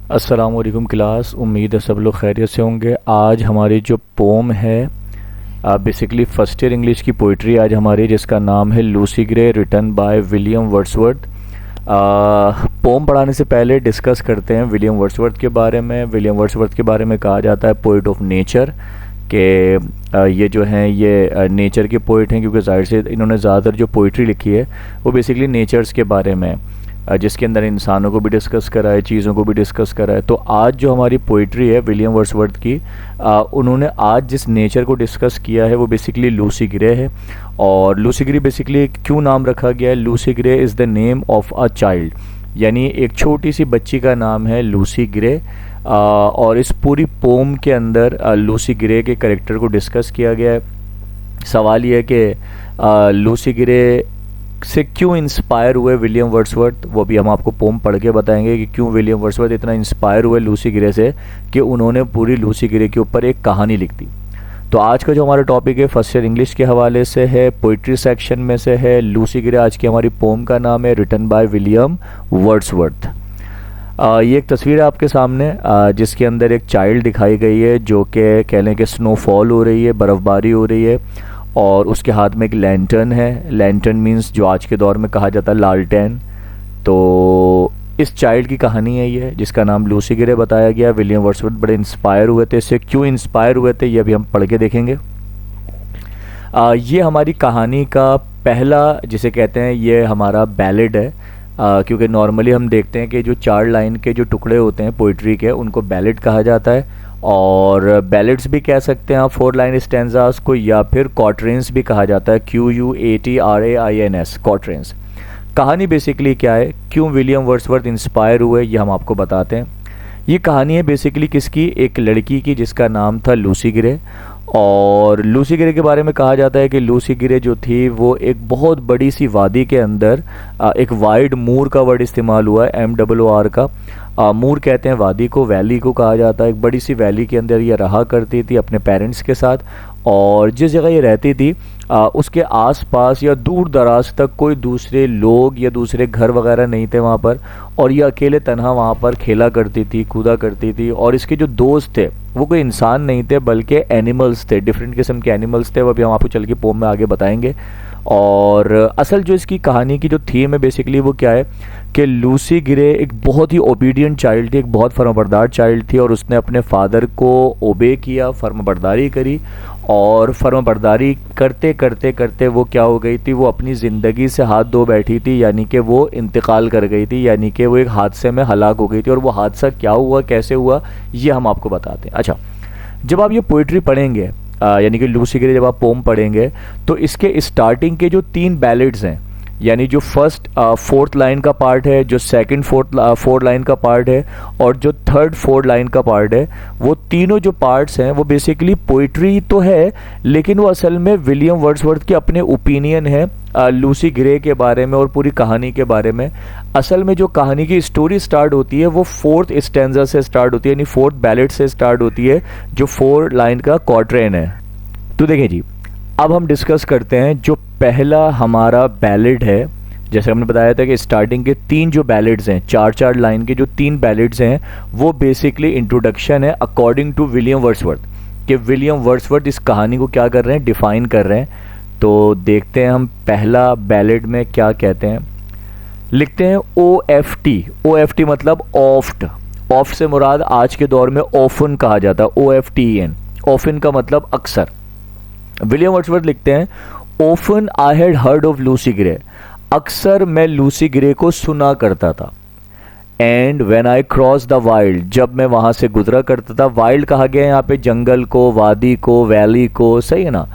अस्सलाम वालेकुम क्लास। उम्मीद है सब लोग खैरियत से होंगे। आज हमारी जो पोम है बेसिकली फर्स्ट ईयर इंग्लिश की पोइट्री आज हमारी, जिसका नाम है Lucy Gray, written by William Wordsworth. Poem पढ़ाने से पहले डिस्कस करते हैं विलियम वर्ड्सवर्थ के बारे में। विलियम वर्ड्सवर्थ के बारे में कहा जाता है पोइट ऑफ नेचर के। ये जो हैं ये नेचर के पोइट हैं, क्योंकि जाहिर से इन्होंने ज़्यादातर जो पोइट्री लिखी है वो बेसिकली नेचर्स के बारे में है, जिसके अंदर इंसानों को भी डिस्कस करा है, चीज़ों को भी डिस्कस करा है। तो आज जो हमारी पोइट्री है विलियम वर्ड्सवर्थ की, उन्होंने आज जिस नेचर को डिस्कस किया है वो बेसिकली लूसी ग्रे है। और लूसी ग्रे बेसिकली क्यों नाम रखा गया है? Lucy grey is the name of a child, यानी एक छोटी सी बच्ची का नाम है लूसी ग्रे। और इस पूरी पोम के अंदर लूसी ग्रे के कैरेक्टर को डिस्कस किया गया है। सवाल ये है कि लूसी ग्रे से क्यों इंस्पायर हुए विलियम वर्ड्सवर्थ, वो भी हम आपको पोम पढ़ के बताएंगे कि क्यों विलियम वर्ड्सवर्थ इतना इंस्पायर हुए लूसी ग्रे से कि उन्होंने पूरी लूसी ग्रे के ऊपर एक कहानी लिख दी। तो आज का जो हमारा टॉपिक है फर्स्ट ईयर इंग्लिश के हवाले से है, पोइट्री सेक्शन में से है लूसी ग्रे। आज की हमारी पोम का नाम है रिटन बाय विलियम वर्ड्सवर्थ। ये एक तस्वीर है आपके सामने, जिसके अंदर एक चाइल्ड दिखाई गई है जो कि कह लें कि स्नोफॉल हो रही है, बर्फ़बारी हो रही है, और उसके हाथ में एक लैंटर्न है। लैंटर्न मींस जो आज के दौर में कहा जाता है लालटेन। तो इस चाइल्ड की कहानी है ये, जिसका नाम लूसी ग्रे बताया गया। विलियम वर्ड्सवर्थ बड़े इंस्पायर हुए थे इससे। क्यों इंस्पायर हुए थे ये अभी हम पढ़ के देखेंगे। ये हमारी कहानी का पहला, जिसे कहते हैं, ये हमारा बैलेड है। क्योंकि नॉर्मली हम देखते हैं कि जो 4 लाइन के जो टुकड़े होते हैं पोइट्री के, उनको बैलेड कहा जाता है। और बैलेड्स भी कह सकते हैं आप 4 लाइन स्टैंजास को, या फिर क्वाट्रेंस भी कहा जाता है, QUATRAINS, क्वाट्रेंस। कहानी बेसिकली क्या है, क्यों विलियम वर्ड्सवर्थ इंस्पायर हुए, ये हम आपको बताते हैं। ये कहानी है बेसिकली किसकी? एक लड़की की जिसका नाम था लूसी ग्रे। और लूसी ग्रे के बारे में कहा जाता है कि लूसी ग्रे जो थी वो एक बहुत बड़ी सी वादी के अंदर, एक वाइड मूर का वर्ड इस्तेमाल हुआ है, MOOR का। मूर कहते हैं वादी को, वैली को कहा जाता है। एक बड़ी सी वैली के अंदर ये रहा करती थी अपने पेरेंट्स के साथ। और जिस जगह ये रहती थी उसके आसपास या दूर दराज तक कोई दूसरे लोग या दूसरे घर वगैरह नहीं थे वहाँ पर। और ये अकेले तन्हा वहाँ पर खेला करती थी, कूदा करती थी। और इसके जो दोस्त थे वो कोई इंसान नहीं थे बल्कि एनिमल्स थे, डिफरेंट किस्म के एनिमल्स थे। वो भी हम आपको चल के पोम में आगे बताएंगे। और असल जो इसकी कहानी की जो थीम है बेसिकली वो क्या है कि लूसी ग्रे एक बहुत ही ओबीडियंट चाइल्ड थी, एक बहुत फर्माबरदार चाइल्ड थी। और उसने अपने फादर को ओबे किया, फर्माबरदारी करी। और फर्माबरदारी करते करते करते वो क्या हो गई थी, वो अपनी ज़िंदगी से हाथ धो बैठी थी, यानी कि वो इंतकाल कर गई थी, यानी कि वो एक हादसे में हलाक हो गई थी। और वो हादसा क्या हुआ, कैसे हुआ, ये हम आपको बताते हैं। अच्छा, जब आप ये पोइट्री पढ़ेंगे, यानी कि लूसी ग्रे जब आप पोम पढ़ेंगे, तो इसके स्टार्टिंग के जो 3 बैलेड्स हैं, यानी जो फर्स्ट 4th लाइन का पार्ट है, जो सेकंड 4th लाइन का पार्ट है, और जो 3rd 4th लाइन का पार्ट है, वो तीनों जो पार्ट्स हैं वो बेसिकली पोइट्री तो है, लेकिन वो असल में विलियम वर्ड्सवर्थ के अपने ओपिनियन है लूसी ग्रे के बारे में और पूरी कहानी के बारे में। असल में जो कहानी की स्टोरी स्टार्ट होती है वो 4th स्टैंजा से स्टार्ट होती है, यानी 4th बैलेड से स्टार्ट होती है, जो 4 लाइन का क्वार्ट्रेन है। तो देखें जी, अब हम डिस्कस करते हैं जो पहला हमारा बैलेड है। जैसे हमने बताया था कि स्टार्टिंग के 3 जो बैलेड्स हैं, 4-4 लाइन के जो 3 बैलेड्स हैं, वो बेसिकली इंट्रोडक्शन है अकॉर्डिंग टू विलियम वर्ड्सवर्थ, कि विलियम वर्ड्सवर्थ इस कहानी को क्या कर रहे हैं, डिफाइन कर रहे हैं। तो देखते हैं हम पहला बैलेड में क्या कहते हैं। लिखते हैं OFT। OFT मतलब ऑफ्ट। ऑफ्ट से मुराद आज के दौर में ऑफन कहा जाता है, OFTEN। ऑफन का मतलब अक्सर। विलियम वर्ड्सवर्थ लिखते हैं, often I had heard of Lucy grey, अक्सर मैं लूसी ग्रे को सुना करता था। And when I cross the wild, जब मैं वहां से गुजरा करता था। वाइल्ड कहा गया है यहाँ पे जंगल को, वादी को, वैली को, सही है ना।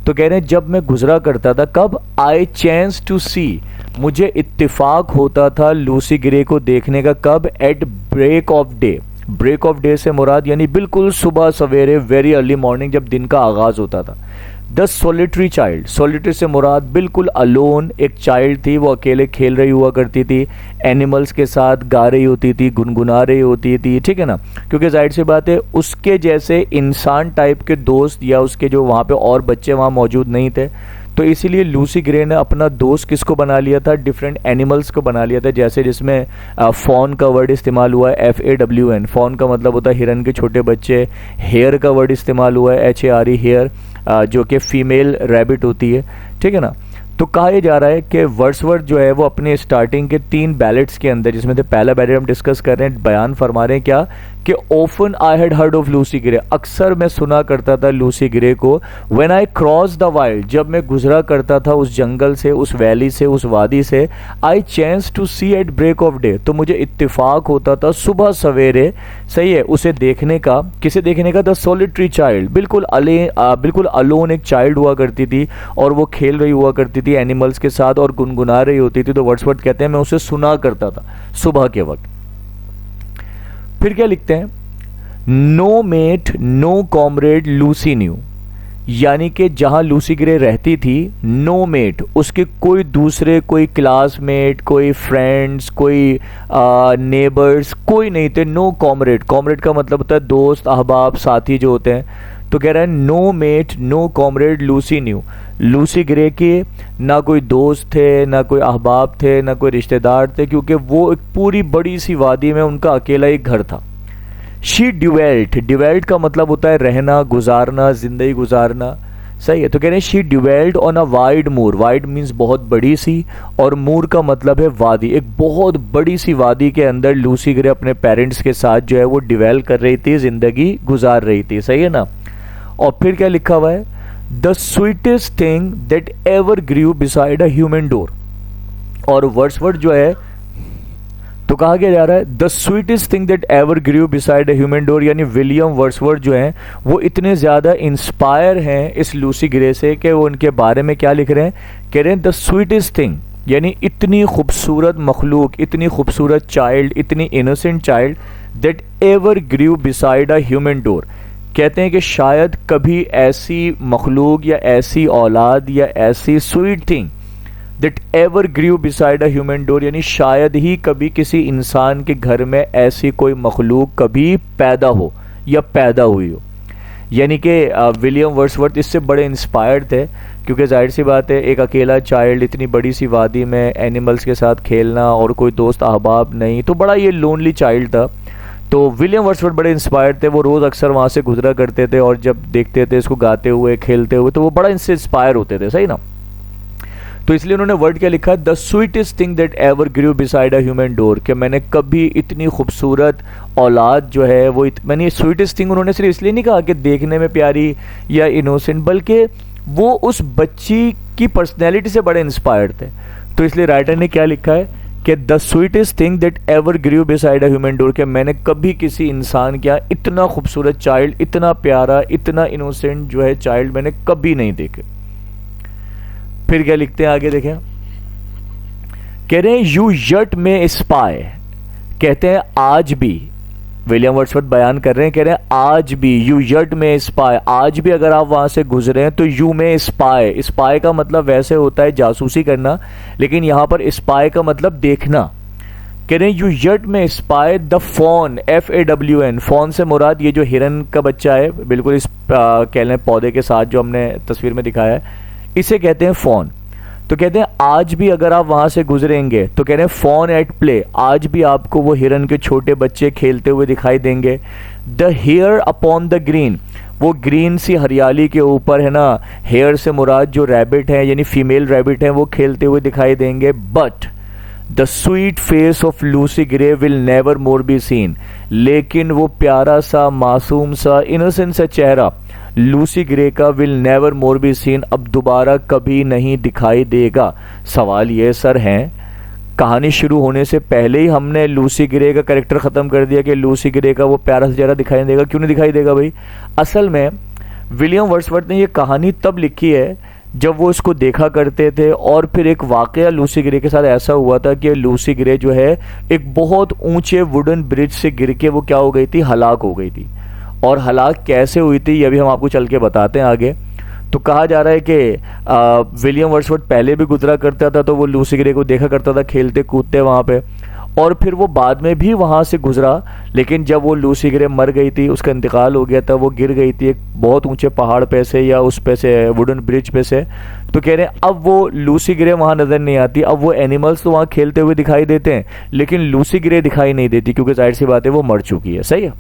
तो कह रहे हैं जब मैं गुजरा करता था, कब? आई चांस टू सी, मुझे इत्तेफाक होता था लूसी ग्रे को देखने का। कब? At break of day. Break of day से मुराद यानी बिल्कुल सुबह सवेरे, वेरी अर्ली मॉर्निंग, जब दिन का आगाज होता था। द सोलिटरी चाइल्ड, सोलिटरी से मुराद बिल्कुल अलोन एक चाइल्ड थी, वो अकेले खेल रही हुआ करती थी, एनिमल्स के साथ गा रही होती थी, गुनगुना रही होती थी, ठीक है ना। क्योंकि जाहिर सी बात है उसके जैसे इंसान टाइप के दोस्त या उसके जो वहाँ पे और बच्चे वहाँ मौजूद नहीं थे। तो इसीलिए लूसी ग्रे ने अपना दोस्त किसको बना लिया था, डिफरेंट एनिमल्स को बना लिया था। जैसे जिसमें फॉन का वर्ड इस्तेमाल हुआ है, FAWN, फॉन का मतलब होता है हिरन के छोटे बच्चे। हेयर का वर्ड इस्तेमाल हुआ है, HARE, हेयर, जो कि फीमेल रैबिट होती है, ठीक है ना। तो कहा यह जा रहा है कि वर्ड्सवर्थ जो है वो अपने स्टार्टिंग के 3 बैलेट्स के अंदर, जिसमें से पहला बैलेट हम डिस्कस कर रहे हैं, बयान फरमा रहे हैं क्या कि often I had heard of Lucy grey, अक्सर मैं सुना करता था लूसी ग्रे को। When I cross the wild, जब मैं गुजरा करता था उस जंगल से, उस वैली से, उस वादी से। I chance to see at break of day, तो मुझे इत्तेफाक होता था सुबह सवेरे, सही है, उसे देखने का। किसे देखने का? द सोलिटरी चाइल्ड, बिल्कुल अलोन एक चाइल्ड हुआ करती थी और वो खेल रही हुआ करती थी एनिमल्स के साथ और गुनगुना रही होती थी। तो वर्ड्सवर्थ कहते हैं मैं उसे सुना करता था सुबह के वक्त। फिर क्या लिखते हैं? No mate no comrade Lucy knew, यानी कि जहां लूसी ग्रे रहती थी, नो मेट, उसके कोई दूसरे, कोई क्लासमेट, कोई फ्रेंड्स, कोई नेबर्स, कोई नहीं थे। नो कॉमरेड, कॉमरेड का मतलब होता है दोस्त, अहबाब, साथी जो होते हैं। तो कह रहा है no mate no comrade Lucy knew, Lucy Gray के ना कोई दोस्त थे, ना कोई अहबाब थे, ना कोई रिश्तेदार थे, क्योंकि वो एक पूरी बड़ी सी वादी में उनका अकेला एक घर था। शी डिवेल्ट, डिवेल्ट का मतलब होता है रहना, गुजारना, जिंदगी गुजारना, सही है। तो कह रहे हैं she dwelt on a wide moor, wide means बहुत बड़ी सी, और मूर का मतलब है वादी, एक बहुत बड़ी सी वादी के अंदर लूसी ग्रे अपने पेरेंट्स के साथ जो है वो डिवेल्ट कर रही थी, जिंदगी गुजार रही थी, सही है ना। और फिर क्या लिखा हुआ है? The sweetest thing that ever grew beside a human door, और वर्ड्सवर्थ जो है तो कहा क्या जा रहा है? The sweetest thing that ever grew beside a human door, यानी विलियम वर्ड्सवर्थ जो हैं वो इतने ज्यादा इंस्पायर हैं इस लूसी ग्रे से कि वो उनके बारे में क्या लिख रहे हैं? कह रहे हैं द स्वीटेस्ट थिंग, यानी इतनी खूबसूरत मखलूक, इतनी खूबसूरत चाइल्ड, इतनी innocent child, that ever grew beside a human door. कहते हैं कि शायद कभी ऐसी मखलूक या ऐसी औलाद या ऐसी sweet thing that ever grew beside a human door, यानी शायद ही कभी किसी इंसान के घर में ऐसी कोई मखलूक कभी पैदा हो या पैदा हुई हो। यानी कि विलियम वर्ड्सवर्थ इससे बड़े इंस्पायर्ड थे, क्योंकि जाहिर सी बात है एक अकेला चाइल्ड इतनी बड़ी सी वादी में एनिमल्स के साथ खेलना और कोई दोस्त अहबाब नहीं, तो बड़ा ये लोनली चाइल्ड था। तो विलियम वर्ड्सवर्थ बड़े इंस्पायर्ड थे, वो रोज़ अक्सर वहाँ से गुजरा करते थे और जब देखते थे इसको गाते हुए, खेलते हुए, तो वो बड़ा इनसे इंस्पायर होते थे, सही ना। तो इसलिए उन्होंने वर्ड क्या लिखा? The sweetest thing that ever grew beside a human door, कि मैंने कभी इतनी खूबसूरत औलाद जो है वो मैंने स्वीटेस्ट थिंग उन्होंने सिर्फ इसलिए नहीं कहा कि देखने में प्यारी या इनोसेंट, बल्कि वो उस बच्ची की पर्सनैलिटी से बड़े इंस्पायर्ड थे। तो इसलिए राइटर ने क्या लिखा है कि the sweetest thing that ever grew beside a human door, कि मैंने कभी किसी इंसान क्या इतना खूबसूरत चाइल्ड, इतना प्यारा, इतना इनोसेंट जो है चाइल्ड मैंने कभी नहीं देखे। फिर क्या लिखते हैं आगे देखें? कह रहे हैं यू यट में स्पाई, कहते हैं आज भी, विलियम वर्ड्सवर्थ बयान कर रहे हैं, कह रहे हैं आज भी, यू यट में स्पाई, आज भी अगर आप वहां से गुजरे हैं तो यू में स्पाई, स्पाई का मतलब वैसे होता है जासूसी करना, लेकिन यहां पर स्पाई का मतलब देखना। कह रहे हैं you yet may spy the fawn, FAWN, fawn से मुराद ये जो हिरन का बच्चा है, बिल्कुल इस कह लें पौधे के साथ जो हमने तस्वीर में दिखाया है, इसे कहते हैं फॉन। तो कहते हैं आज भी अगर आप वहां से गुजरेंगे तो कह रहे हैं फॉन एट प्ले, आज भी आपको वो हिरन के छोटे बच्चे खेलते हुए दिखाई देंगे। The hare upon the green, वो ग्रीन सी हरियाली के ऊपर है ना, हेयर से मुराद जो रैबिट है यानी फीमेल रैबिट है वो खेलते हुए दिखाई देंगे। But the sweet face of Lucy grey will never more be seen, लेकिन वो प्यारा सा, मासूम सा, इनोसेंट सा चेहरा लूसी ग्रे का will never more be seen, अब दोबारा कभी नहीं दिखाई देगा। सवाल ये सर है, कहानी शुरू होने से पहले ही हमने लूसी ग्रे का कैरेक्टर ख़त्म कर दिया कि लूसी ग्रे का वो प्यारा सा चेहरा दिखाई देगा। क्यों नहीं दिखाई देगा भाई? असल में विलियम वर्ड्सवर्थ ने ये कहानी तब लिखी है जब वो इसको देखा करते थे, और फिर एक वाकया लूसी ग्रे के साथ ऐसा हुआ था कि लूसी ग्रे जो है एक बहुत ऊंचे वुडन ब्रिज से गिर के वो क्या हो गई थी, हलाक हो गई थी। और हलाक कैसे हुई थी ये भी हम आपको चल के बताते हैं आगे। तो कहा जा रहा है कि विलियम वर्ड्सवर्थ पहले भी गुजरा करता था, तो वो लूसी ग्रे को देखा करता था खेलते कूदते वहाँ पे, और फिर वो बाद में भी वहाँ से गुजरा, लेकिन जब वो लूसी ग्रे मर गई थी, उसका इंतकाल हो गया था, वो गिर गई थी एक बहुत ऊंचे पहाड़ पे से या उस पे से वुडन ब्रिज पे से, तो कह रहे हैं अब वो लूसी ग्रे वहाँ नज़र नहीं आती। अब वो एनिमल्स तो वहाँ खेलते हुए दिखाई देते हैं, लेकिन लूसी ग्रे दिखाई नहीं देती, क्योंकि जाहिर सी बात है वो मर चुकी है। सही है।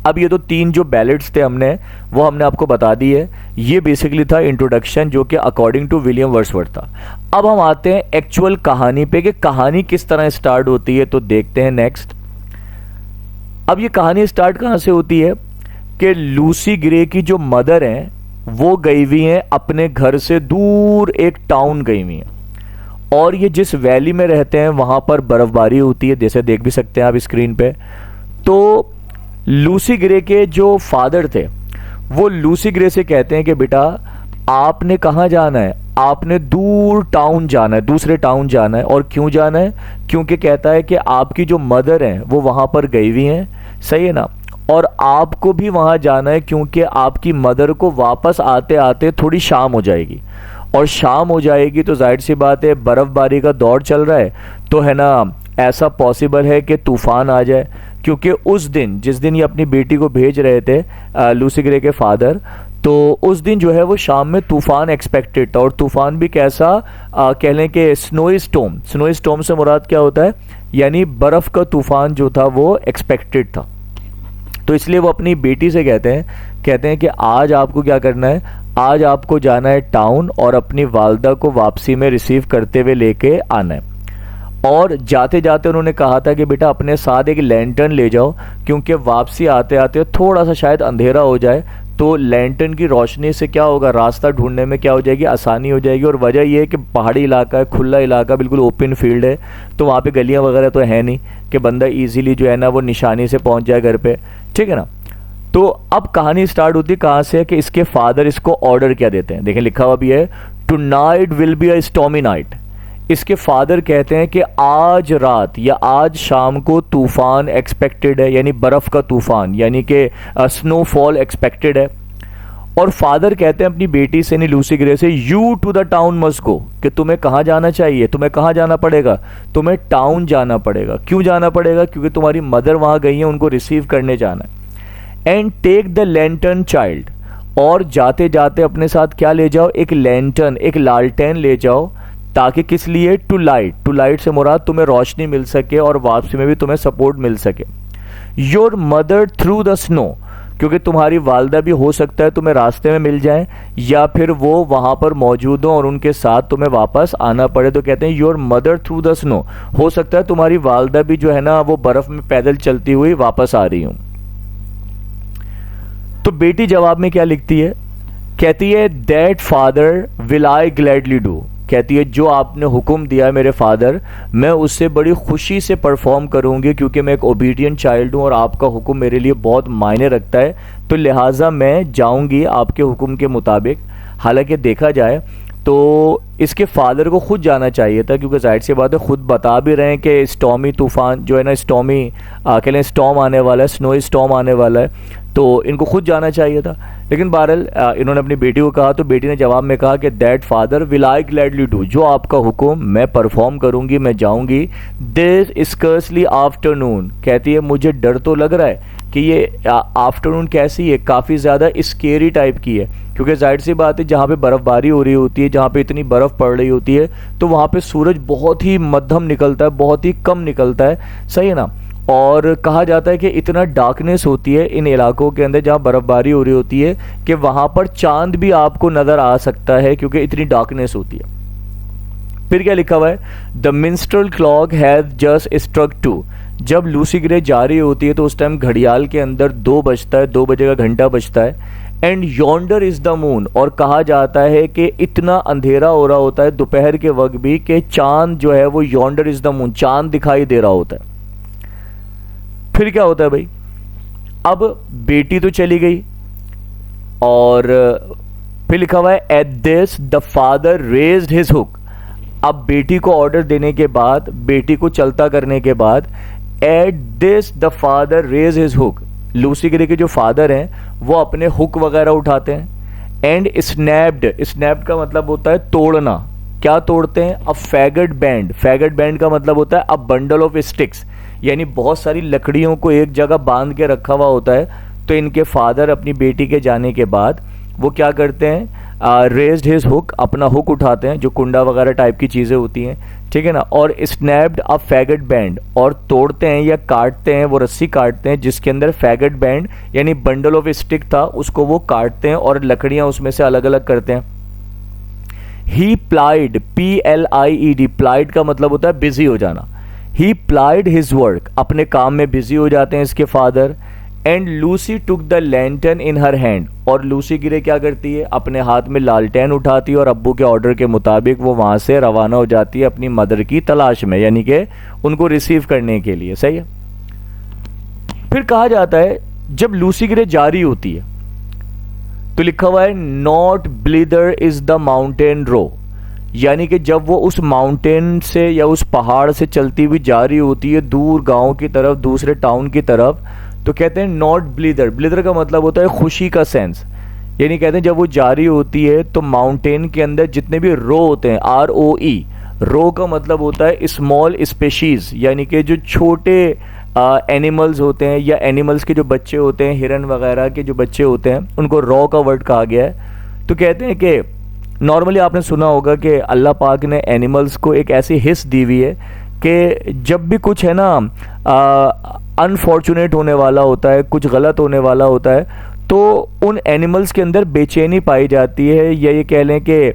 अब ये तो 3 जो बैलेट्स थे वो हमने आपको बता दी है। ये बेसिकली था इंट्रोडक्शन, जो कि अकॉर्डिंग टू विलियम वर्ड्सवर्थ था। अब हम आते हैं एक्चुअल कहानी पे कि कहानी किस तरह स्टार्ट होती है, तो देखते हैं नेक्स्ट। अब ये कहानी स्टार्ट कहाँ से होती है कि लूसी ग्रे की जो मदर हैं वो गई हुई हैं अपने घर से दूर, एक टाउन गई हुई हैं, और ये जिस वैली में रहते हैं वहाँ पर बर्फबारी होती है, जैसे देख भी सकते हैं आप स्क्रीन पे। तो लूसी ग्रे के जो फादर थे वो लूसी ग्रे से कहते हैं कि बेटा आपने कहाँ जाना है, आपने दूर टाउन जाना है, दूसरे टाउन जाना है। और क्यों जाना है? क्योंकि कहता है कि आपकी जो मदर हैं वो वहाँ पर गई हुई हैं, सही है ना, और आपको भी वहाँ जाना है, क्योंकि आपकी मदर को वापस आते आते थोड़ी शाम हो जाएगी, और शाम हो जाएगी तो जाहिर सी बात है बर्फबारी का दौर चल रहा है, तो है ना ऐसा पॉसिबल है कि तूफान आ जाए। क्योंकि उस दिन जिस दिन ये अपनी बेटी को भेज रहे थे लूसी ग्रे के फादर, तो उस दिन जो है वो शाम में तूफान एक्सपेक्टेड था, और तूफान भी कैसा, कह लें कि स्नोई स्टॉर्म। स्नोई स्टॉर्म से मुराद क्या होता है, यानी बर्फ का तूफान जो था वो एक्सपेक्टेड था। तो इसलिए वो अपनी बेटी से कहते हैं कि आज आपको क्या करना है, आज आपको जाना है टाउन और अपनी वालदा को वापसी में रिसीव करते हुए लेके आना है। और जाते जाते उन्होंने कहा था कि बेटा अपने साथ एक लैंटर्न ले जाओ, क्योंकि वापसी आते आते थोड़ा सा शायद अंधेरा हो जाए, तो लैंटर्न की रोशनी से क्या होगा, रास्ता ढूंढने में क्या हो जाएगी, आसानी हो जाएगी। और वजह यह है कि पहाड़ी इलाका है, खुला इलाका, बिल्कुल ओपन फील्ड है, तो वहाँ पे गलियाँ वगैरह तो है नहीं कि बंदा इजीली जो है ना वो निशानी से पहुँच जाए घर पे, ठीक है ना। तो अब कहानी स्टार्ट होती है कहाँ से, कि इसके फादर इसको ऑर्डर क्या देते हैं, देखें लिखा हुआ भी है, tonight will be a stormy night. इसके फादर कहते हैं कि आज रात या आज शाम को तूफान एक्सपेक्टेड है, यानी बर्फ का तूफान, यानी कि स्नोफॉल एक्सपेक्टेड है। और फादर कहते हैं अपनी बेटी से, नहीं लूसी ग्रे से, you to the town must go, कि तुम्हें कहाँ जाना चाहिए, तुम्हें कहाँ जाना पड़ेगा, तुम्हें टाउन जाना पड़ेगा। क्यों जाना पड़ेगा? क्योंकि तुम्हारी मदर वहाँ गई है, उनको रिसीव करने जाना है। And take the lantern child, और जाते जाते अपने साथ क्या ले जाओ, एक लैंटर्न, एक लालटेन ले जाओ, ताकि किस लिए, टू लाइट से मुराद तुम्हें रोशनी मिल सके और वापसी में भी तुम्हें सपोर्ट मिल सके। Your mother through the snow, क्योंकि तुम्हारी वालदा भी हो सकता है तुम्हें रास्ते में मिल जाए, या फिर वो वहाँ पर मौजूद हो और उनके साथ तुम्हें वापस आना पड़े। तो कहते हैं your mother through the snow, हो सकता है तुम्हारी वालदा भी जो है ना वो बर्फ में पैदल चलती हुई वापस आ रही हूँ। तो बेटी जवाब में क्या लिखती है, कहती है that father will I gladly do, कहती है जो आपने हुक्म दिया है मेरे फादर, मैं उससे बड़ी खुशी से परफॉर्म करूंगी, क्योंकि मैं एक ओबीडियंट चाइल्ड हूँ और आपका हुक्म मेरे लिए बहुत मायने रखता है, तो लिहाजा मैं जाऊंगी आपके हुक्म के मुताबिक। हालांकि देखा जाए तो इसके फादर को खुद जाना चाहिए था, क्योंकि जाहिर सी बात है खुद बता भी रहे हैं कि स्टॉर्मी तूफान जो है ना, स्टॉर्मी कह लें स्टॉर्म आने वाला है, स्नोई स्टॉर्म आने वाला है, तो इनको खुद जाना चाहिए था। लेकिन बहरहाल इन्होंने अपनी बेटी को कहा, तो बेटी ने जवाब में कहा कि that father will I gladly do, जो आपका हुक्म मैं परफॉर्म करूंगी, मैं जाऊंगी। दिस स्कर्सली आफ्टरनून, कहती है मुझे डर तो लग रहा है कि ये आफ्टरनून कैसी है, काफ़ी ज़्यादा स्केरी टाइप की है, क्योंकि जाहिर सी बात है जहाँ पे बर्फ़बारी हो रही होती है, जहाँ पे इतनी बर्फ़ पड़ रही होती है, तो वहाँ पे सूरज बहुत ही मध्यम निकलता है, बहुत ही कम निकलता है, सही है ना। और कहा जाता है कि इतना डार्कनेस होती है इन इलाकों के अंदर जहाँ बर्फबारी हो रही होती है कि वहाँ पर चांद भी आपको नज़र आ सकता है, क्योंकि इतनी डार्कनेस होती है। फिर क्या लिखा हुआ है, the minster clock has just struck 2, जब लूसी ग्रे जा रही होती है तो उस टाइम घड़ियाल के अंदर 2 बजता है, 2 बजे का घंटा बजता है। And yonder is the moon, और कहा जाता है कि इतना अंधेरा हो रहा होता है दोपहर के वक्त भी कि चांद जो है वो योंडर इज द मून, चांद दिखाई दे रहा होता है। फिर क्या होता है भाई, अब बेटी तो चली गई, और फिर लिखा हुआ है eight this the father raised his hook, अब बेटी को ऑर्डर देने के बाद, बेटी को चलता करने के बाद, at this the father raise his hook, Lucy Gray के जो फादर हैं वो अपने हुक वगैरह उठाते हैं। एंड स्नैप्ड, स्नैप्ड का मतलब होता है तोड़ना, क्या तोड़ते हैं? अ फैगट बैंड। फैगट बैंड का मतलब होता है अ बंडल ऑफ स्टिक्स, यानी बहुत सारी लकड़ियों को एक जगह बांध के रखा हुआ होता है। तो इनके फादर अपनी बेटी के जाने के बाद वो क्या करते हैं? रेज्ड हिज हुक, अपना हुक उठाते हैं, जो कुंडा वगैरह टाइप की चीज़ें होती हैं, ठीक है ना, और स्नैप्ड अ फैगट बैंड, और तोड़ते हैं या काटते हैं, वो रस्सी काटते हैं जिसके अंदर फैगट बैंड यानी बंडल ऑफ स्टिक था, उसको वो काटते हैं और लकड़ियां उसमें से अलग अलग करते हैं। ही प्लाइड, PLIED, प्लाइड का मतलब होता है बिजी हो जाना। ही प्लाइड हिज वर्क, अपने काम में बिजी हो जाते हैं इसके father. And Lucy took the lantern in her hand, और लूसी गिरे क्या करती है? अपने हाथ में लालटेन उठाती है और अब्बू के ऑर्डर के मुताबिक वो वहां से रवाना हो जाती है अपनी मदर की तलाश में, यानी कि उनको रिसीव करने के लिए। सही है। फिर कहा जाता है जब लूसी गिरे जा रही होती है तो लिखा हुआ है नॉट ब्लिदर इज द माउंटेन रो, यानी कि जब वो उस माउंटेन से या उस पहाड़ से चलती हुई जा रही होती है दूर गांव की तरफ, दूसरे टाउन की तरफ, तो कहते हैं नॉट ब्लिदर। ब्लिदर का मतलब होता है खुशी का सेंस, यानी कहते हैं जब वो जा रही होती है तो माउंटेन के अंदर जितने भी रो होते हैं, ROE, रो का मतलब होता है स्मॉल स्पेशीज, यानी कि जो छोटे एनिमल्स होते हैं या एनिमल्स के जो बच्चे होते हैं, हिरन वगैरह के जो बच्चे होते हैं, उनको रॉ का वर्ड कहा गया है। तो कहते हैं कि नॉर्मली आपने सुना होगा कि अल्लाह पाक ने एनिमल्स को एक ऐसी हिस्स दी हुई है कि जब भी कुछ है ना अनफॉर्चुनेट होने वाला होता है, कुछ गलत होने वाला होता है, तो उन एनिमल्स के अंदर बेचैनी पाई जाती है, या ये कह लें कि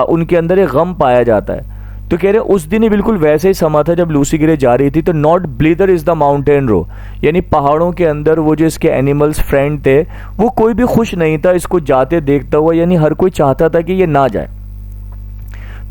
उनके अंदर एक गम पाया जाता है। तो कह रहे उस दिन ही बिल्कुल वैसे ही समा था जब लूसी गिरे जा रही थी। तो नॉट ब्लिदर इज द माउंटेन रो, यानी पहाड़ों के अंदर वो जो इसके एनिमल्स फ्रेंड थे वो कोई भी खुश नहीं था इसको जाते देखता हुआ, यानी हर कोई चाहता था कि ये ना जाए।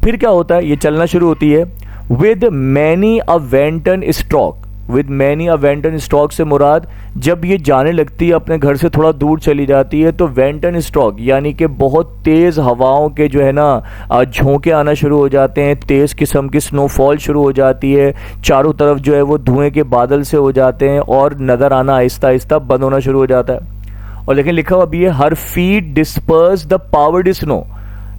फिर क्या होता है? ये चलना शुरू होती है with many a wanton stroke. With many a wanton stroke से मुराद जब ये जाने लगती है, अपने घर से थोड़ा दूर चली जाती है, तो वेंटन स्ट्रोक यानी कि बहुत तेज़ हवाओं के जो है ना झोंके आना शुरू हो जाते हैं, तेज़ किस्म की स्नोफॉल शुरू हो जाती है, चारों तरफ जो है वो धुएं के बादल से हो जाते हैं और नज़र आना आहिस्ता आहिस्ता बंद होना शुरू हो जाता है। और लेकिन लिखा हुआ भी है her feet disperse the powered snow.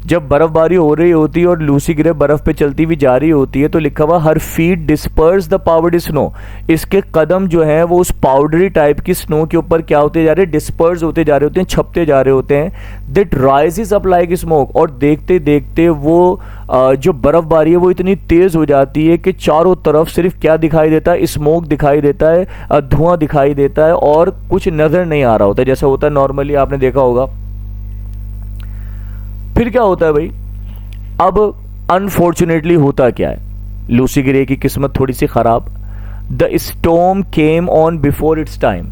जब बर्फबारी हो रही होती है और लूसी गिरे बर्फ पे चलती हुई जा रही होती है तो लिखा हुआ her feet disperse the powdered snow, इसके कदम जो हैं वो उस पाउडरी टाइप की स्नो के ऊपर क्या होते जा रहे हैं? डिस्पर्स होते जा रहे होते हैं, छपते जा रहे होते हैं। That rises up like smoke, और देखते देखते वो जो बर्फबारी है वो इतनी तेज हो जाती है कि चारों तरफ सिर्फ क्या दिखाई देता है? स्मोक दिखाई देता है, धुआं दिखाई देता है और कुछ नजर नहीं आ रहा होता, जैसा होता है नॉर्मली, आपने देखा होगा। फिर क्या होता है भाई? अब अनफॉर्चुनेटली होता क्या है? लूसी गिरे की किस्मत थोड़ी सी खराब। The storm came on before it's time,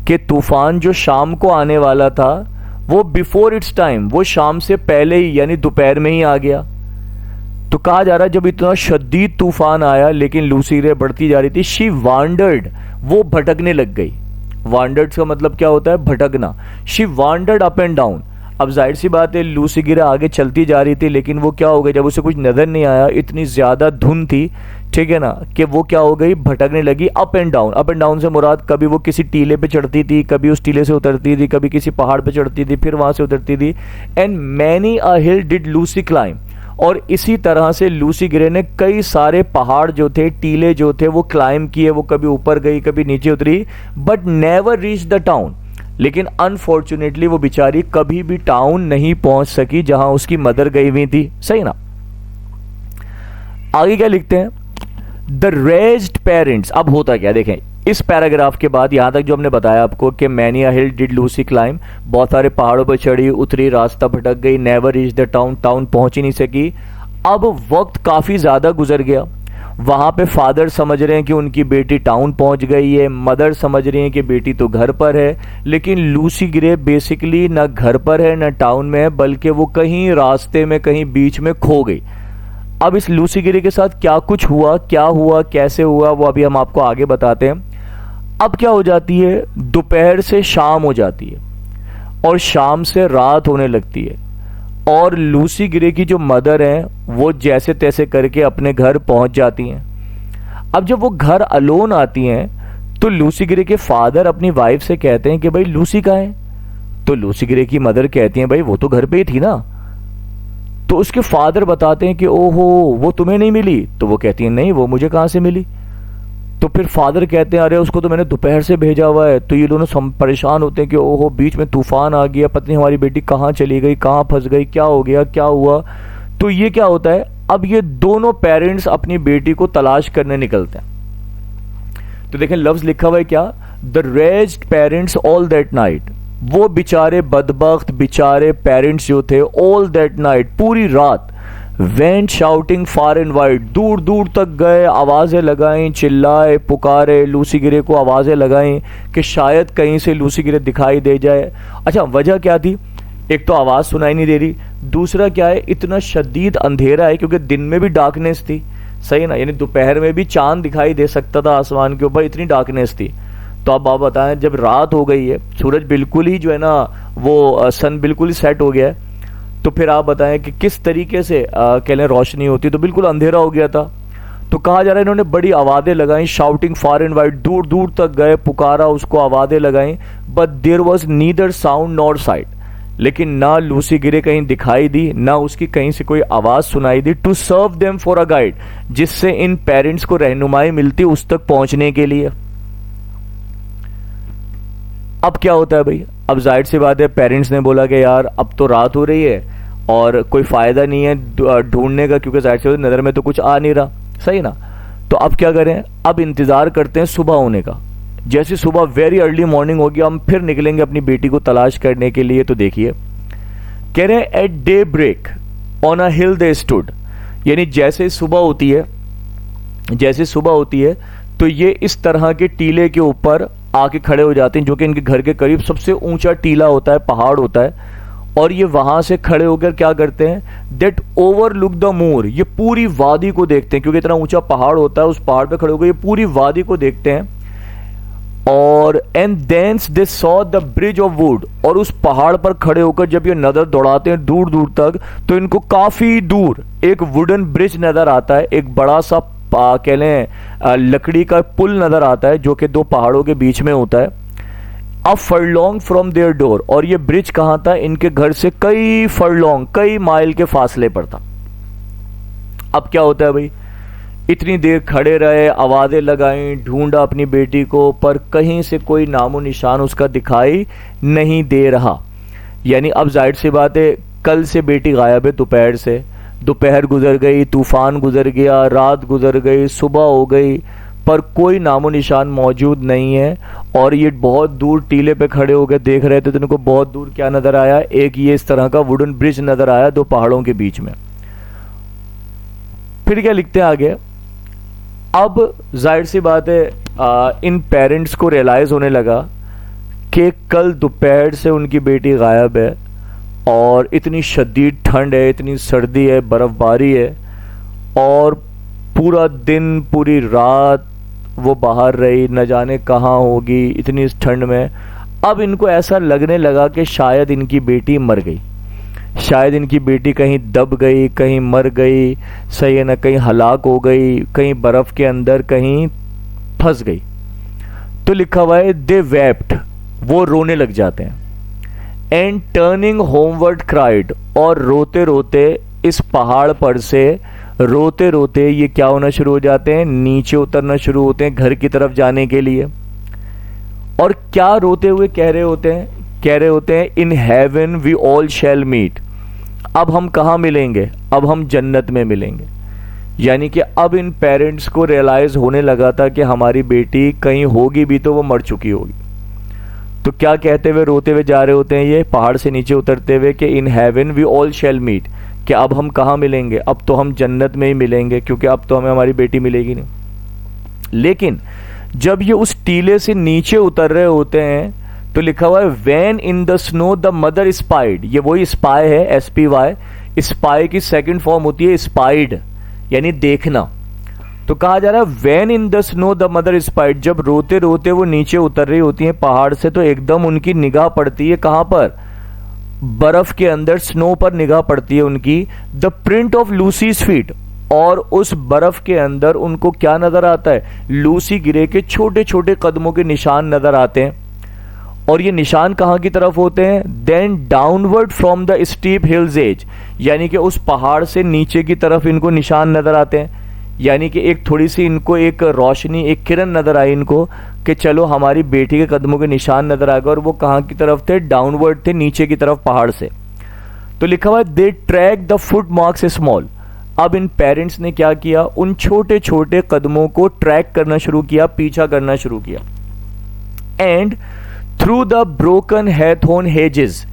कि तूफान जो शाम को आने वाला था वो बिफोर इट्स टाइम, वो शाम से पहले ही यानी दोपहर में ही आ गया। तो कहा जा रहा है जब इतना शदीद तूफान आया लेकिन लूसी गिरे बढ़ती जा रही थी, शी वांडर्ड, वो भटकने लग गई। वांडर्ड का मतलब क्या होता है? भटकना। She wandered up and down. अब जाहिर सी बात है लूसी गिरा आगे चलती जा रही थी, लेकिन वो क्या हो गई, जब उसे कुछ नजर नहीं आया, इतनी ज्यादा धुंध थी, ठीक है ना, कि वो क्या हो गई? भटकने लगी up and down. Up and down से मुराद कभी वो किसी टीले पे चढ़ती थी, कभी उस टीले से उतरती थी, कभी किसी पहाड़ पे चढ़ती थी, फिर वहां से उतरती थी। And many a hill did Lucy climb, और इसी तरह से लूसी गिरे ने कई सारे पहाड़ जो थे, टीले जो थे, वो क्लाइम किए। वो कभी ऊपर गई, कभी नीचे उतरी, but never reach the town. लेकिन अनफॉर्चुनेटली वो बेचारी कभी भी टाउन नहीं पहुंच सकी जहां उसकी मदर गई हुई थी। सही ना? आगे क्या लिखते हैं? The raised parents. अब होता क्या देखें इस पैराग्राफ के बाद, यहां तक जो हमने बताया आपको कि many a hill did Lucy climb, बहुत सारे पहाड़ों पर चढ़ी, उतरी, रास्ता भटक गई, never reach the town, town पहुंच ही नहीं सकी। अब वक्त काफी ज्यादा गुजर गया। वहां पे फादर समझ रहे हैं कि उनकी बेटी टाउन पहुंच गई है, मदर समझ रही है कि बेटी तो घर पर है, लेकिन लूसी ग्रे बेसिकली ना घर पर है ना टाउन में है, बल्कि वो कहीं रास्ते में, कहीं बीच में खो गई। अब इस लूसी ग्रे के साथ क्या कुछ हुआ, क्या हुआ, कैसे हुआ, वो अभी हम आपको आगे बताते हैं। अब क्या हो जाती है? दोपहर से शाम हो जाती है और शाम से रात होने लगती है, और लूसी गिरे की जो मदर हैं वो जैसे तैसे करके अपने घर पहुंच जाती हैं। अब जब वो घर अलोन आती हैं तो लूसी गिरे के फादर अपनी वाइफ से कहते हैं कि भाई लूसी कहाँ है? तो लूसी गिरे की मदर कहती हैं भाई वो तो घर पे ही थी ना। तो उसके फादर बताते हैं कि ओहो वो तुम्हें नहीं मिली? तो वो कहती है नहीं, वो मुझे कहाँ से मिली? तो फिर फादर कहते हैं अरे उसको तो मैंने दोपहर से भेजा हुआ है। तो ये दोनों परेशान होते हैं कि ओहो बीच में तूफान आ गया, पत्नी हमारी बेटी कहाँ चली गई, कहाँ फंस गई, क्या हो गया, क्या हुआ। तो ये क्या होता है, अब ये दोनों पेरेंट्स अपनी बेटी को तलाश करने निकलते हैं। तो देखें लफ्ज लिखा हुआ है क्या, the raised parents all that night. वो बेचारे बदबख्त बेचारे पेरेंट्स जो थे ऑल दैट नाइट, पूरी रात, went shouting far and wide, दूर दूर तक गए, आवाजें लगाई, चिल्लाए, पुकारे, लूसी गिरे को आवाजें लगाई कि शायद कहीं से लूसी गिरे दिखाई दे जाए। अच्छा वजह क्या थी, एक तो आवाज सुनाई नहीं दे रही, दूसरा क्या है इतना शदीद अंधेरा है क्योंकि दिन में भी डार्कनेस थी, सही ना, यानी दोपहर में भी चांद दिखाई दे सकता था आसमान के ऊपर, इतनी डार्कनेस थी। तो अब आप बताएं जब रात हो गई है, सूरज बिल्कुल ही जो है ना वो सन बिल्कुल ही सेट हो गया है, तो फिर आप बताएं कि किस तरीके से कह लें रोशनी होती, तो बिल्कुल अंधेरा हो गया था। तो कहा जा रहा है इन्होंने बड़ी आवाजें लगाई, शाउटिंग फार एंड वाइड, दूर दूर तक गए, पुकारा उसको, आवाजें लगाई, but there was neither sound nor sight. लेकिन ना लूसी गिरे कहीं दिखाई दी, ना उसकी कहीं से कोई आवाज सुनाई दी, to serve them for a guide, जिससे इन पेरेंट्स को रहनुमाई मिलती उस तक पहुंचने के लिए। अब क्या होता है भाई, अब जाहिर सी बात है पेरेंट्स ने बोला कि यार अब तो रात हो रही है और कोई फायदा नहीं है ढूंढने का, क्योंकि जाहिर सी बात नजर में तो कुछ आ नहीं रहा, सही ना। तो अब क्या करें, अब इंतजार करते हैं सुबह होने का। जैसे सुबह वेरी अर्ली मॉर्निंग होगी, हम फिर निकलेंगे अपनी बेटी को तलाश करने के लिए। तो देखिए कह रहे हैं at day break on a hill they stood, यानी जैसे सुबह होती है, जैसे सुबह होती है तो ये इस तरह के टीले के ऊपर आके खड़े हो जाते हैं, जो कि इनके घर के करीब सबसे ऊंचा टीला होता है, पहाड़ होता है। और ये वहां से खड़े होकर क्या करते हैं, दैट ओवरलुक द मूर, ये पूरी वादी को देखते हैं, क्योंकि इतना ऊंचा पहाड़ होता है, उस पहाड़ पे खड़े होकर ये पूरी वादी को देखते हैं। और and thence they saw the bridge of wood, और उस पहाड़ पर खड़े होकर जब ये नजर दौड़ाते हैं दूर दूर तक, तो इनको काफी दूर एक वुडन ब्रिज नजर आता है, एक बड़ा सा कह लें लकड़ी का पुल नजर आता है, जो कि दो पहाड़ों के बीच में होता है। अ फरलॉन्ग फ्रॉम देयर डोर, और ये ब्रिज कहां था, इनके घर से कई फरलॉन्ग, कई माइल के फासले पर था। अब क्या होता है भाई, इतनी देर खड़े रहे, आवाजें लगाई, ढूंढा अपनी बेटी को, पर कहीं से कोई नामो निशान उसका दिखाई नहीं दे रहा। यानी अब जाहिर सी बात है कल से बेटी गायब है, दोपहर से, दोपहर गुजर गई, तूफान गुजर गया, रात गुजर गई, सुबह हो गई, पर कोई नामो निशान मौजूद नहीं है। और ये बहुत दूर टीले पे खड़े हो गए, देख रहे थे, तो इनको बहुत दूर क्या नजर आया, एक ये इस तरह का वुडन ब्रिज नजर आया दो पहाड़ों के बीच में। फिर क्या लिखते हैं आगे, अब जाहिर सी बात है इन पेरेंट्स को रियलाइज होने लगा कि कल दोपहर से उनकी बेटी गायब है, और इतनी शदीद ठंड है, इतनी सर्दी है, बर्फबारी है, और पूरा दिन पूरी रात वो बाहर रही, न जाने कहाँ होगी इतनी इस ठंड में। अब इनको ऐसा लगने लगा कि शायद इनकी बेटी मर गई, शायद इनकी बेटी कहीं दब गई, कहीं मर गई, सही है ना, कहीं हलाक हो गई, कहीं बर्फ के अंदर कहीं फंस गई। तो लिखा हुआ है दे वेप्ट, वो रोने लग जाते हैं। एंड टर्निंग होमवर्ड क्राइड, और रोते रोते इस पहाड़ पर से रोते रोते ये क्या होना शुरू हो जाते हैं, नीचे उतरना शुरू होते हैं घर की तरफ जाने के लिए। और क्या रोते हुए कह रहे होते हैं, कह रहे होते हैं in heaven we all shall meet, अब हम कहाँ मिलेंगे, अब हम जन्नत में मिलेंगे। यानी कि अब इन पेरेंट्स को रियलाइज होने लगा था कि हमारी बेटी कहीं होगी भी तो वो मर चुकी होगी। तो क्या कहते हुए रोते हुए जा रहे होते हैं ये पहाड़ से नीचे उतरते हुए कि in heaven we all shall meet, कि अब हम कहाँ मिलेंगे, अब तो हम जन्नत में ही मिलेंगे, क्योंकि अब तो हमें हमारी बेटी मिलेगी नहीं। लेकिन जब ये उस टीले से नीचे उतर रहे होते हैं तो लिखा हुआ है van in the snow the mother spied, ये वही स्पाई है, SPY, स्पाई की सेकंड फॉर्म होती है स्पाइड, यानी देखना। तो कहा जा रहा है van in the snow the mother spied, जब रोते रोते वो नीचे उतर रही होती हैं पहाड़ से, तो एकदम उनकी निगाह पड़ती है कहां पर, बर्फ के अंदर, स्नो पर निगाह पड़ती है उनकी। द प्रिंट ऑफ लूसीज फीट, और उस बर्फ के अंदर उनको क्या नजर आता है, लूसी गिरे के छोटे छोटे कदमों के निशान नजर आते हैं। और ये निशान कहाँ की तरफ होते हैं? Then downward from the steep hill's edge, यानी कि उस पहाड़ से नीचे की तरफ इनको निशान नजर आते हैं। यानी कि एक थोड़ी सी इनको एक रोशनी, एक किरण नजर आई इनको कि चलो हमारी बेटी के कदमों के निशान नजर आ गए, और वो कहाँ की तरफ थे? डाउनवर्ड थे, नीचे की तरफ पहाड़ से। तो लिखा हुआ है they track the footmarks small. अब इन पेरेंट्स ने क्या किया? उन छोटे छोटे कदमों को ट्रैक करना शुरू किया, पीछा करना शुरू किया। And through the broken hawthorn hedges,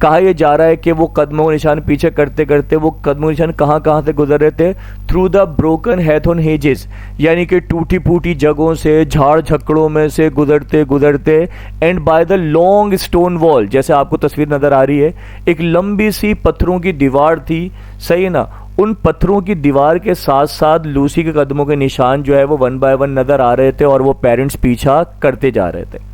कहा यह जा रहा है कि वो कदमों के निशान पीछे करते करते वो कदमों के निशान कहां से गुजर रहे थे? Through the broken hawthorn hedges, यानी कि टूटी फूटी जगहों से, झाड़ झकड़ों में से गुजरते गुजरते, and by the long stone wall, जैसे आपको तस्वीर नजर आ रही है, एक लंबी सी पत्थरों की दीवार थी, सही है ना? उन पत्थरों की दीवार के साथ साथ लूसी के कदमों के निशान जो है वो वन बाय वन नजर आ रहे थे, और वो पेरेंट्स पीछा करते जा रहे थे।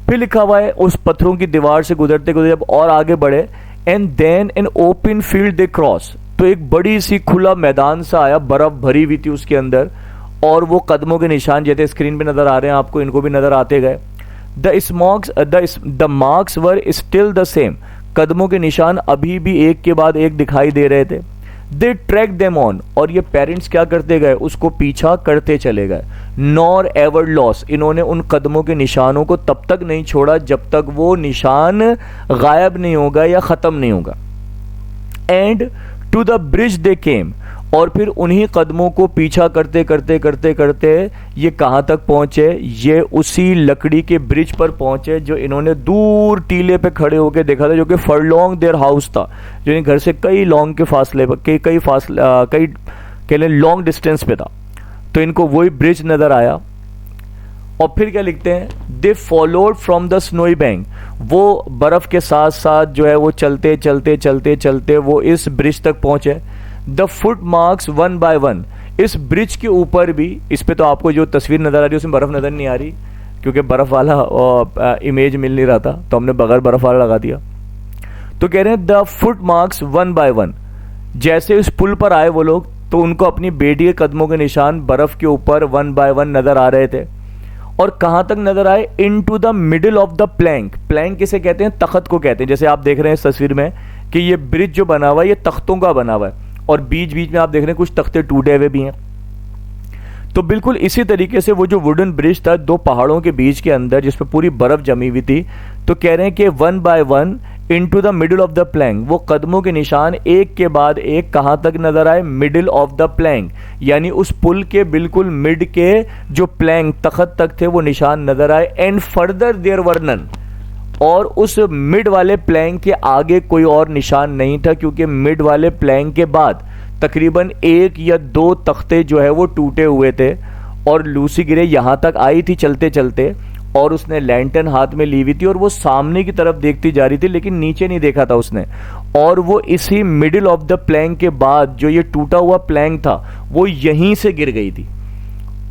फिर लिखा हुआ है उस पत्थरों की दीवार से गुजरते गुजरते जब और आगे बढ़े, and then an open field they cross, तो एक बड़ी सी खुला मैदान सा आया, बर्फ भरी हुई थी उसके अंदर, और वो कदमों के निशान जैसे स्क्रीन पे नजर आ रहे हैं आपको, इनको भी नजर आते गए। The marks were still the same, कदमों के निशान अभी भी एक के बाद एक दिखाई दे रहे थे। दे ट्रैक देम ऑन, और ये पेरेंट्स क्या करते गए? उसको पीछा करते चले गए। नॉर एवर लॉस, इन्होंने उन कदमों के निशानों को तब तक नहीं छोड़ा जब तक वो निशान गायब नहीं होगा या खत्म नहीं होगा। एंड टू द ब्रिज दे केम, और फिर उन्हीं कदमों को पीछा करते करते करते करते ये कहां तक पहुंचे? ये उसी लकड़ी के ब्रिज पर पहुंचे जो इन्होंने दूर टीले पे खड़े होकर देखा था, जो कि फरलॉन्ग देयर हाउस था, जो इन घर से कई लॉन्ग के फासले पर, कई कह लें लॉन्ग डिस्टेंस पे था। तो इनको वही ब्रिज नजर आया। और फिर क्या लिखते हैं? They followed from the snowy bank, वो बर्फ के साथ साथ जो है वो चलते चलते चलते चलते वो इस ब्रिज तक पहुंचे। The foot marks one by one, इस ब्रिज के ऊपर भी, इस पे तो आपको जो तस्वीर नजर आ रही है उसमें बर्फ नजर नहीं आ रही, क्योंकि बर्फ वाला इमेज मिल नहीं रहा था, तो हमने बगैर बर्फ वाला लगा दिया। तो कह रहे हैं the foot marks one by one, जैसे इस पुल पर आए वो लोग, तो उनको अपनी बेटी के कदमों के निशान बर्फ के ऊपर वन बाय वन नजर आ रहे थे। और कहां तक नजर आए? Into the middle of the plank. Plank किसे कहते हैं? तख्त को कहते हैं। जैसे आप देख रहे हैं इस तस्वीर में कि ये ब्रिज जो बना हुआ है ये तख्तों का बना हुआ है, और बीच बीच में आप देख रहे हैं कुछ तख्ते टूटे हुए भी हैं। तो बिल्कुल इसी तरीके से वो जो वुडन ब्रिज था दो पहाड़ों के बीच के अंदर, जिसपे पूरी बर्फ जमी हुई थी, तो कह रहे हैं कि one by one into the middle of the Planck, वो कदमों के निशान एक के बाद एक कहां तक नजर आए? मिडिल ऑफ द प्लैंक, यानी उस पुल के बिल्कुल मिड के जो प्लैंक तख्त तक थे वो निशान नजर आए। And further there were none, और उस मिड वाले प्लैंक के आगे कोई और निशान नहीं था, क्योंकि मिड वाले प्लैंक के बाद तकरीबन एक या दो तख्ते जो है वो टूटे हुए थे। और लूसी ग्रे यहां तक आई थी चलते चलते, और उसने लैंटर्न हाथ में ली हुई थी, और वो सामने की तरफ देखती जा रही थी, लेकिन नीचे नहीं देखा था उसने। और वो इसी मिडिल ऑफ द प्लैंक के बाद जो ये टूटा हुआ प्लैंक था वो यहीं से गिर गई थी।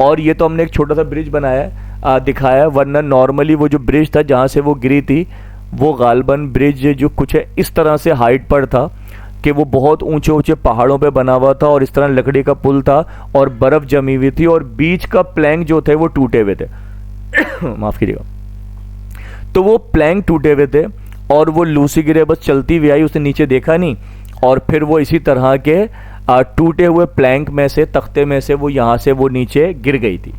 और ये तो हमने एक छोटा सा ब्रिज बनाया दिखाया, वरना नॉर्मली वो जो ब्रिज था जहां से वो गिरी थी वो गालबन ब्रिज जो कुछ है इस तरह से हाइट पर था कि वो बहुत ऊंचे ऊंचे पहाड़ों पे बना हुआ था, और इस तरह लकड़ी का पुल था और बर्फ जमी हुई थी, और बीच का प्लैंक जो थे वो टूटे हुए थे। माफ कीजिएगा। तो वो प्लैंक टूटे हुए थे, और वो लूसी गिरे बस चलती हुई आई, उसने नीचे देखा नहीं, और फिर वो इसी तरह के टूटे हुए प्लैंक में से, तख्ते में से वो यहां से वो नीचे गिर गई थी।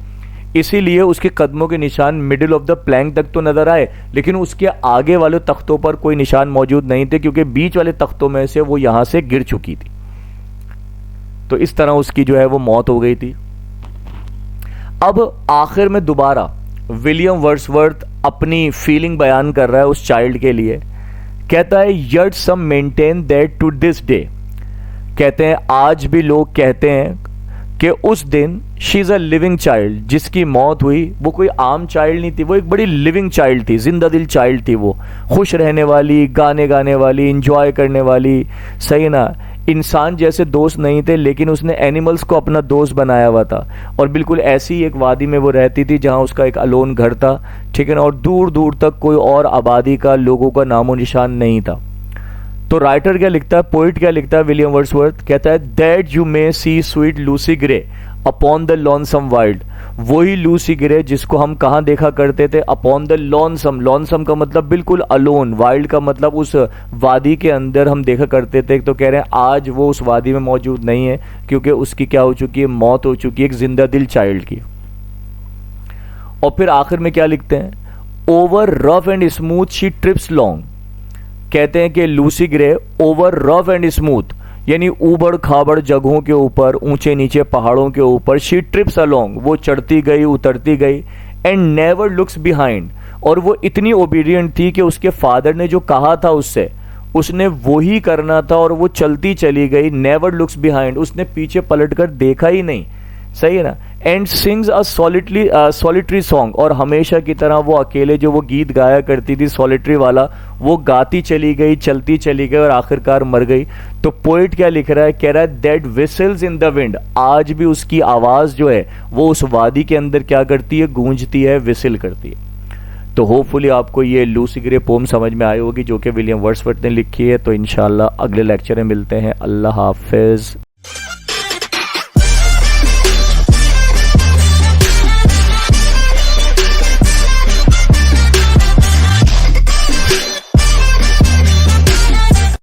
इसीलिए उसके कदमों के निशान मिडिल ऑफ द प्लैंक तक तो नजर आए, लेकिन उसके आगे वाले तख्तों पर कोई निशान मौजूद नहीं थे, क्योंकि बीच वाले तख्तों में से वो यहां से गिर चुकी थी। तो इस तरह उसकी जो है वो मौत हो गई थी। अब आखिर में दोबारा विलियम वर्ड्सवर्थ अपनी फीलिंग बयान कर रहा है उस चाइल्ड के लिए। कहता है yet some maintain that to this day, कहते हैं आज भी लोग कहते हैं कि उस दिन she is a living child, जिसकी मौत हुई वो कोई आम चाइल्ड नहीं थी, वो एक बड़ी लिविंग चाइल्ड थी, जिंदा दिल चाइल्ड थी, वो खुश रहने वाली, गाने गाने वाली, इंजॉय करने वाली, सही ना, इंसान जैसे दोस्त नहीं थे, लेकिन उसने एनिमल्स को अपना दोस्त बनाया हुआ था। और बिल्कुल ऐसी एक वादी में वो रहती थी जहां उसका एक अलोन घर था, ठीक है ना, और दूर दूर तक कोई और आबादी का, लोगों का नामो निशान नहीं था। तो राइटर क्या लिखता है, पोइट क्या लिखता है विलियम वर्ड्सवर्थ, कहता है that you may see sweet Lucy Gray upon the lonesome wild, वही लूसी ग्रे जिसको हम कहाँ देखा करते थे, अपॉन द लॉनसम। लॉनसम का मतलब बिल्कुल अलोन, वाइल्ड का मतलब उस वादी के अंदर हम देखा करते थे। तो कह रहे हैं आज वो उस वादी में मौजूद नहीं है क्योंकि उसकी क्या हो चुकी है, मौत हो चुकी है एक जिंदा दिल चाइल्ड की। और फिर आखिर में क्या लिखते हैं, over rough and smooth she trips long. कहते हैं कि Lucy grey over rough and smooth यानी ऊबड़ खाबड़ जगहों के ऊपर, ऊंचे नीचे पहाड़ों के ऊपर, शी ट्रिप्स अलोंग, वो चढ़ती गई उतरती गई, एंड नेवर लुक्स बिहाइंड, और वो इतनी ओबीडियंट थी कि उसके फादर ने जो कहा था उससे उसने वो ही करना था और वो चलती चली गई। नेवर लुक्स बिहाइंड, उसने पीछे पलटकर देखा ही नहीं, सही है ना। And sings a solitary song, और हमेशा की तरह वो अकेले जो वो गीत गाया करती थी सॉलिटरी वाला, वो गाती चली गई, चलती चली गई और आखिरकार मर गई। तो पोइट क्या लिख रहा है, कह रहा है that whistles in the wind, आज भी उसकी आवाज जो है वो उस वादी के अंदर क्या करती है, गूंजती है, विसिल करती है। तो होपफुली आपको ये लूसी ग्रे पोम समझ में आई होगी जो कि विलियम वर्ड्सवर्थ ने लिखी है। तो इंशाल्लाह अगले लेक्चर में मिलते हैं। अल्लाह हाफिज।